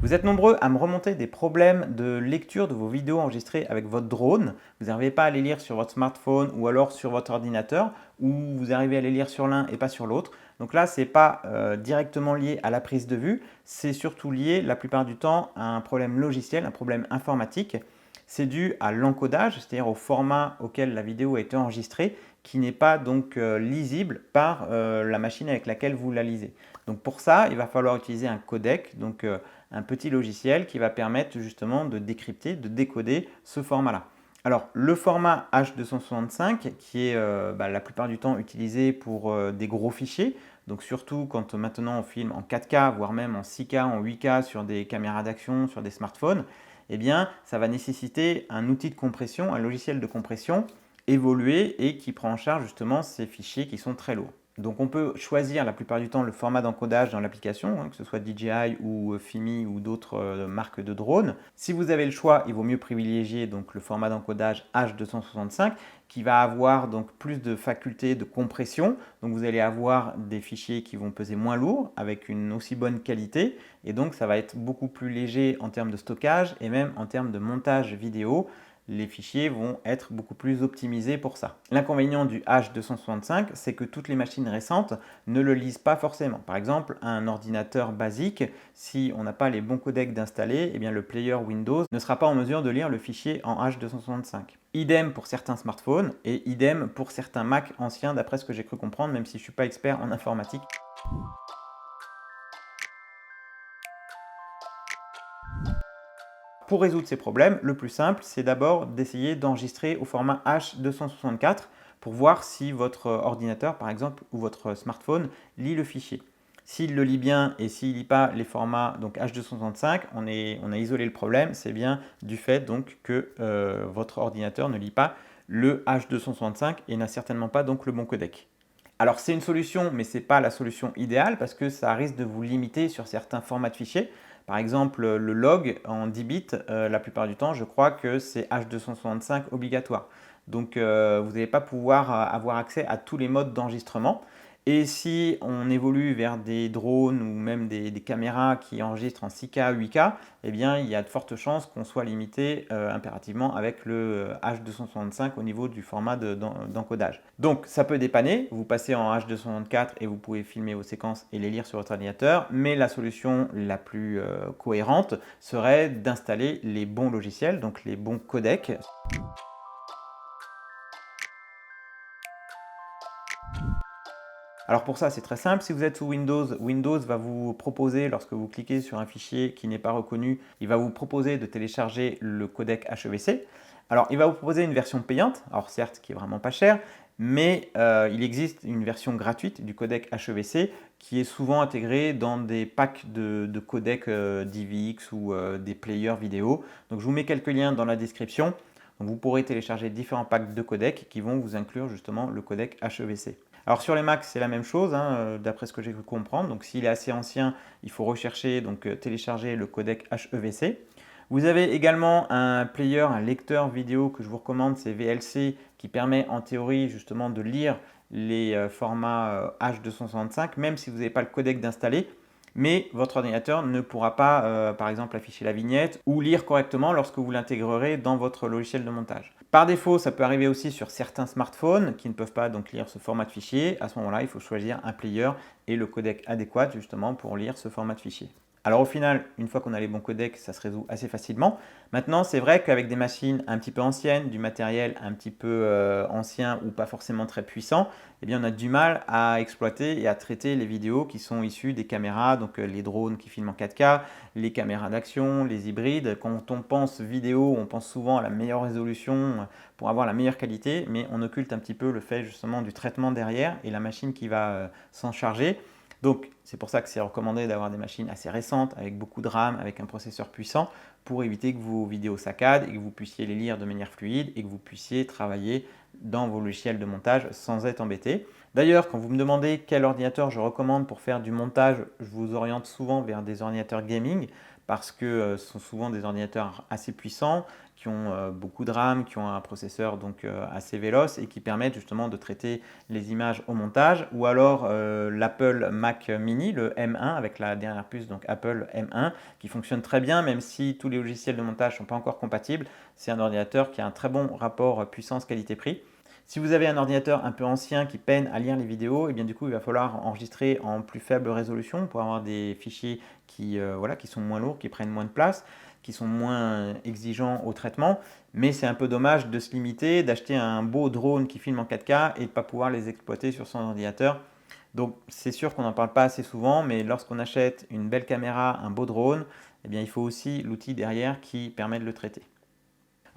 Vous êtes nombreux à me remonter des problèmes de lecture de vos vidéos enregistrées avec votre drone. Vous n'arrivez pas à les lire sur votre smartphone ou alors sur votre ordinateur, ou vous arrivez à les lire sur l'un et pas sur l'autre. Donc là, ce n'est pas directement lié à la prise de vue, c'est surtout lié la plupart du temps à un problème logiciel, un problème informatique. C'est dû à l'encodage, c'est-à-dire au format auquel la vidéo a été enregistrée, qui n'est pas donc lisible par la machine avec laquelle vous la lisez. Donc pour ça, il va falloir utiliser un codec, donc un petit logiciel qui va permettre justement de décrypter, de décoder ce format-là. Alors le format H265 qui est la plupart du temps utilisé pour des gros fichiers, donc surtout quand maintenant on filme en 4K, voire même en 6K, en 8K sur des caméras d'action, sur des smartphones, eh bien ça va nécessiter un outil de compression, un logiciel de compression évolué et qui prend en charge justement ces fichiers qui sont très lourds. Donc on peut choisir la plupart du temps le format d'encodage dans l'application, que ce soit DJI ou Fimi ou d'autres marques de drones. Si vous avez le choix, il vaut mieux privilégier donc le format d'encodage H265 qui va avoir donc plus de facultés de compression. Donc vous allez avoir des fichiers qui vont peser moins lourd avec une aussi bonne qualité et donc ça va être beaucoup plus léger en termes de stockage et même en termes de montage vidéo. Les fichiers vont être beaucoup plus optimisés pour ça. L'inconvénient du H265, c'est que toutes les machines récentes ne le lisent pas forcément. Par exemple, un ordinateur basique, si on n'a pas les bons codecs d'installer, eh bien le player Windows ne sera pas en mesure de lire le fichier en H265. Idem pour certains smartphones et idem pour certains Mac anciens, d'après ce que j'ai cru comprendre, même si je ne suis pas expert en informatique. Pour résoudre ces problèmes, le plus simple, c'est d'abord d'essayer d'enregistrer au format H264 pour voir si votre ordinateur, par exemple, ou votre smartphone lit le fichier. S'il le lit bien et s'il ne lit pas les formats donc H265, on a isolé le problème. C'est bien du fait donc que votre ordinateur ne lit pas le H265 et n'a certainement pas donc le bon codec. Alors c'est une solution, mais ce n'est pas la solution idéale parce que ça risque de vous limiter sur certains formats de fichiers. Par exemple, le log en 10 bits, la plupart du temps, je crois que c'est H265 obligatoire. Donc vous n'allez pas pouvoir avoir accès à tous les modes d'enregistrement. Et si on évolue vers des drones ou même des caméras qui enregistrent en 6K, 8K, eh bien, il y a de fortes chances qu'on soit limité impérativement avec le H265 au niveau du format d'encodage. Donc, ça peut dépanner. Vous passez en H264 et vous pouvez filmer vos séquences et les lire sur votre ordinateur. Mais la solution la plus cohérente serait d'installer les bons logiciels, donc les bons codecs. Alors pour ça, c'est très simple. Si vous êtes sous Windows, Windows va vous proposer, lorsque vous cliquez sur un fichier qui n'est pas reconnu, il va vous proposer de télécharger le codec HEVC. Alors il va vous proposer une version payante, alors certes qui est vraiment pas chère, mais il existe une version gratuite du codec HEVC qui est souvent intégrée dans des packs de codecs DivX ou des players vidéo. Donc je vous mets quelques liens dans la description. Donc vous pourrez télécharger différents packs de codecs qui vont vous inclure justement le codec HEVC. Alors sur les Macs, c'est la même chose, d'après ce que j'ai pu comprendre. Donc s'il est assez ancien, il faut rechercher, donc télécharger le codec HEVC. Vous avez également un player, un lecteur vidéo que je vous recommande, c'est VLC, qui permet en théorie justement de lire les formats H265, même si vous n'avez pas le codec d'installer. Mais votre ordinateur ne pourra pas, par exemple, afficher la vignette ou lire correctement lorsque vous l'intégrerez dans votre logiciel de montage. Par défaut, ça peut arriver aussi sur certains smartphones qui ne peuvent pas donc lire ce format de fichier. À ce moment-là, il faut choisir un player et le codec adéquat justement pour lire ce format de fichier. Alors au final, une fois qu'on a les bons codecs, ça se résout assez facilement. Maintenant, c'est vrai qu'avec des machines un petit peu anciennes, du matériel un petit peu ancien ou pas forcément très puissant, eh bien on a du mal à exploiter et à traiter les vidéos qui sont issues des caméras, donc les drones qui filment en 4K, les caméras d'action, les hybrides. Quand on pense vidéo, on pense souvent à la meilleure résolution pour avoir la meilleure qualité, mais on occulte un petit peu le fait justement du traitement derrière et la machine qui va s'en charger. Donc, c'est pour ça que c'est recommandé d'avoir des machines assez récentes, avec beaucoup de RAM, avec un processeur puissant, pour éviter que vos vidéos saccadent et que vous puissiez les lire de manière fluide et que vous puissiez travailler dans vos logiciels de montage sans être embêté. D'ailleurs, quand vous me demandez quel ordinateur je recommande pour faire du montage, je vous oriente souvent vers des ordinateurs gaming parce que ce sont souvent des ordinateurs assez puissants, qui ont beaucoup de RAM, qui ont un processeur donc assez véloce et qui permettent justement de traiter les images au montage, ou alors l'Apple Mac Mini, le M1 avec la dernière puce, donc Apple M1, qui fonctionne très bien, même si tous les logiciels de montage ne sont pas encore compatibles. C'est un ordinateur qui a un très bon rapport puissance-qualité-prix. Si vous avez un ordinateur un peu ancien qui peine à lire les vidéos, et bien du coup il va falloir enregistrer en plus faible résolution pour avoir des fichiers voilà, qui sont moins lourds, qui prennent moins de place, qui sont moins exigeants au traitement. Mais c'est un peu dommage de se limiter, d'acheter un beau drone qui filme en 4K et de ne pas pouvoir les exploiter sur son ordinateur. Donc c'est sûr qu'on n'en parle pas assez souvent, mais lorsqu'on achète une belle caméra, un beau drone, eh bien, il faut aussi l'outil derrière qui permet de le traiter.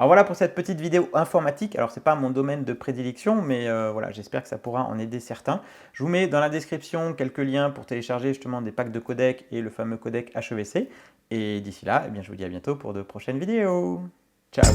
Alors voilà pour cette petite vidéo informatique. Alors ce n'est pas mon domaine de prédilection, mais voilà, j'espère que ça pourra en aider certains. Je vous mets dans la description quelques liens pour télécharger justement des packs de codecs et le fameux codec HEVC. Et d'ici là, eh bien, je vous dis à bientôt pour de prochaines vidéos. Ciao!